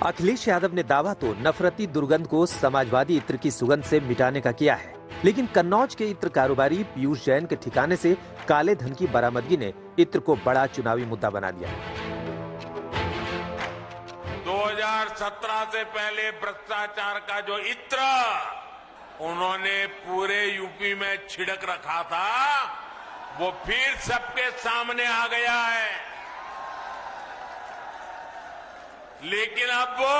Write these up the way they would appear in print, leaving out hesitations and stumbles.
अखिलेश यादव ने दावा तो नफरती दुर्गंध को समाजवादी इत्र की सुगंध से मिटाने का किया है, लेकिन कन्नौज के इत्र कारोबारी पीयूष जैन के ठिकाने से काले धन की बरामदगी ने इत्र को बड़ा चुनावी मुद्दा बना दिया। 2017 से पहले भ्रष्टाचार का जो इत्र उन्होंने पूरे यूपी में छिड़क रखा था, वो फिर सबके सामने आ गया है। लेकिन अब वो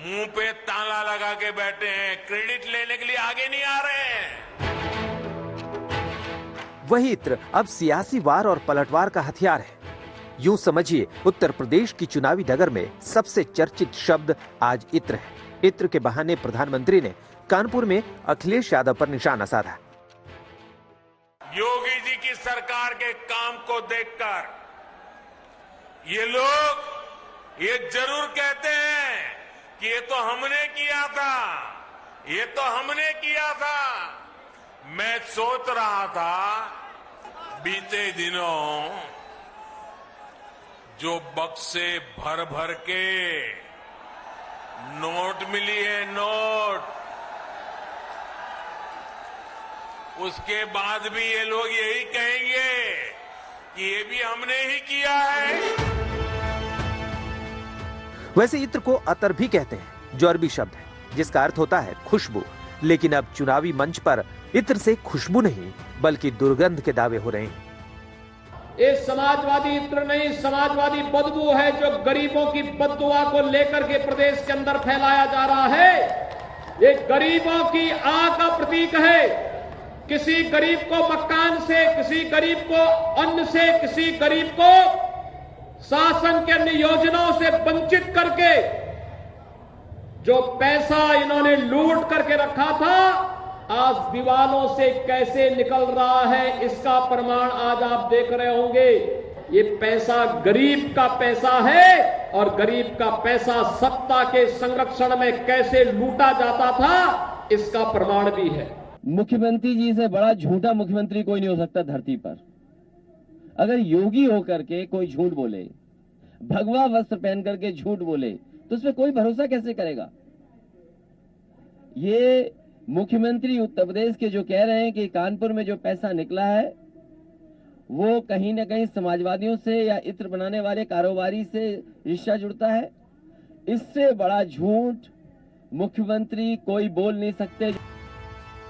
मुंह पे ताला लगा के बैठे हैं, क्रेडिट लेने के लिए आगे नहीं आ रहे हैं। वही इत्र अब सियासी वार और पलटवार का हथियार है। यूं समझिए, उत्तर प्रदेश की चुनावी डगर में सबसे चर्चित शब्द आज इत्र है। इत्र के बहाने प्रधानमंत्री ने कानपुर में अखिलेश यादव पर निशाना साधा। योगी जी की सरकार के काम को देखकर ये लोग ये जरूर कहते हैं कि ये तो हमने किया था, ये तो हमने किया था। मैं सोच रहा था बीते दिनों जो बक्से भर भर के नोट मिली है, नोट, उसके बाद भी ये लोग यही कहेंगे कि ये भी हमने ही किया है। वैसे इत्र को अतर भी कहते हैं, जो अरबी शब्द है जिसका अर्थ होता है खुशबू। लेकिन अब चुनावी मंच पर इत्र से खुशबू नहीं बल्कि दुर्गंध के दावे हो रहे हैं। ये समाजवादी इत्र नहीं, समाजवादी बदबू है जो गरीबों की बददुआ को लेकर के प्रदेश के अंदर फैलाया जा रहा है। ये गरीबों की आह का प्रतीक है। किसी गरीब को मकान से, किसी गरीब को अन्न से, किसी गरीब को शासन के अन्य योजनाओं से वंचित करके जो पैसा इन्होंने लूट करके रखा था, आज दीवालों से कैसे निकल रहा है, इसका प्रमाण आज आप देख रहे होंगे। ये पैसा गरीब का पैसा है और गरीब का पैसा सत्ता के संरक्षण में कैसे लूटा जाता था, इसका प्रमाण भी है। मुख्यमंत्री जी से बड़ा झूठा मुख्यमंत्री कोई नहीं हो सकता धरती पर। अगर योगी होकर के कोई झूठ बोले, भगवा वस्त्र पहन करके झूठ बोले, तो उसमें कोई भरोसा कैसे करेगा। ये मुख्यमंत्री उत्तर प्रदेश के जो कह रहे हैं कि कानपुर में जो पैसा निकला है वो कहीं ना कहीं समाजवादियों से या इत्र बनाने वाले कारोबारी से रिश्ता जुड़ता है, इससे बड़ा झूठ मुख्यमंत्री कोई बोल नहीं सकते।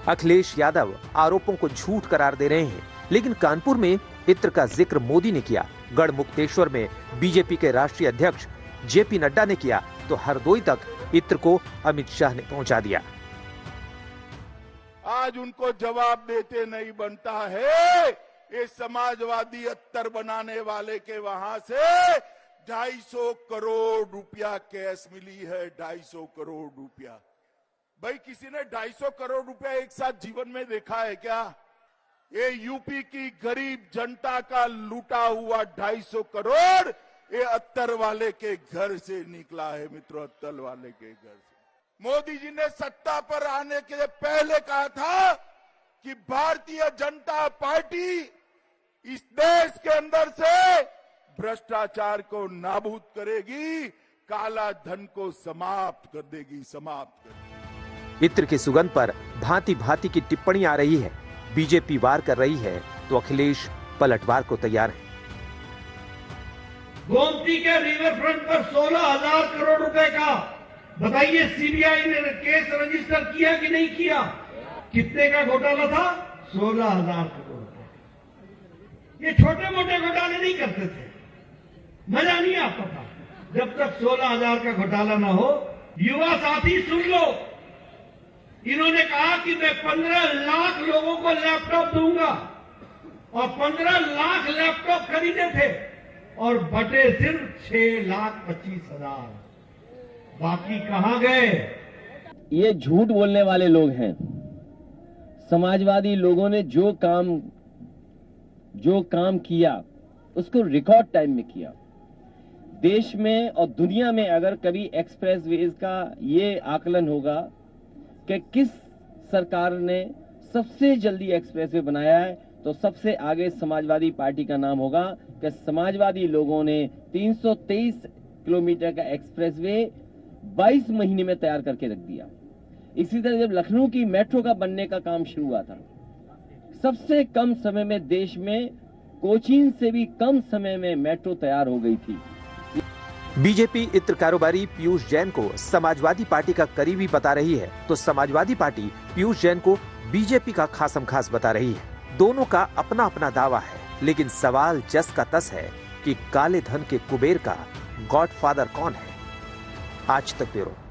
अखिलेश यादव आरोपों को झूठ करार दे रहे हैं, लेकिन कानपुर में इत्र का जिक्र मोदी ने किया, गढ़मुक्तेश्वर में बीजेपी के राष्ट्रीय अध्यक्ष जेपी नड्डा ने किया, तो हरदोई तक इत्र को अमित शाह ने पहुंचा दिया। आज उनको जवाब देते नहीं बनता है। ये समाजवादी अत्तर बनाने वाले के वहां से 250 करोड़ रुपया कैश मिली है। 250 करोड़ रुपया। भाई किसी ने 250 करोड़ रुपया एक साथ जीवन में देखा है क्या? ये यूपी की गरीब जनता का लूटा हुआ 250 करोड़ ये अत्तर वाले के घर से निकला है मित्रों, अत्तर वाले के घर से। मोदी जी ने सत्ता पर आने के पहले कहा था कि भारतीय जनता पार्टी इस देश के अंदर से भ्रष्टाचार को नाबूद करेगी, काला धन को समाप्त कर देगी, समाप्त कर देगी। इत्र की सुगंध पर भांति भांति की टिप्पणी आ रही है। बीजेपी वार कर रही है तो अखिलेश पलटवार को तैयार है। गोमती के रिवर फ्रंट पर 16,000 करोड़ रुपए का बताइए सीबीआई ने केस रजिस्टर किया कि नहीं किया? कितने का घोटाला था? 16,000 करोड़ रुपए। ये छोटे मोटे घोटाले नहीं करते थे, मजा नहीं आता था जब तक 16,000 का घोटाला ना हो। युवा साथी सुन लो, इन्होंने कहा कि मैं 15 लाख लोगों को लैपटॉप दूंगा और 15 लाख लैपटॉप खरीदे थे और बटे सिर्फ 6,25,000। बाकी कहां गए? ये झूठ बोलने वाले लोग हैं। समाजवादी लोगों ने जो काम किया उसको रिकॉर्ड टाइम में किया। देश में और दुनिया में अगर कभी एक्सप्रेसवेज का ये आकलन होगा कि किस सरकार ने सबसे जल्दी एक्सप्रेसवे बनाया है, तो सबसे आगे समाजवादी पार्टी का नाम होगा कि समाजवादी लोगों ने 323 किलोमीटर का एक्सप्रेसवे 22 महीने में तैयार करके रख दिया। इसी तरह जब लखनऊ की मेट्रो का बनने का काम शुरू हुआ था, सबसे कम समय में देश में कोचीन से भी कम समय में मेट्रो तैयार हो गई थी। बीजेपी इत्र कारोबारी पीयूष जैन को समाजवादी पार्टी का करीबी बता रही है, तो समाजवादी पार्टी पीयूष जैन को बीजेपी का खासम खास बता रही है। दोनों का अपना अपना दावा है, लेकिन सवाल जस का तस है कि काले धन के कुबेर का गॉडफादर कौन है। आज तक ब्यूरो।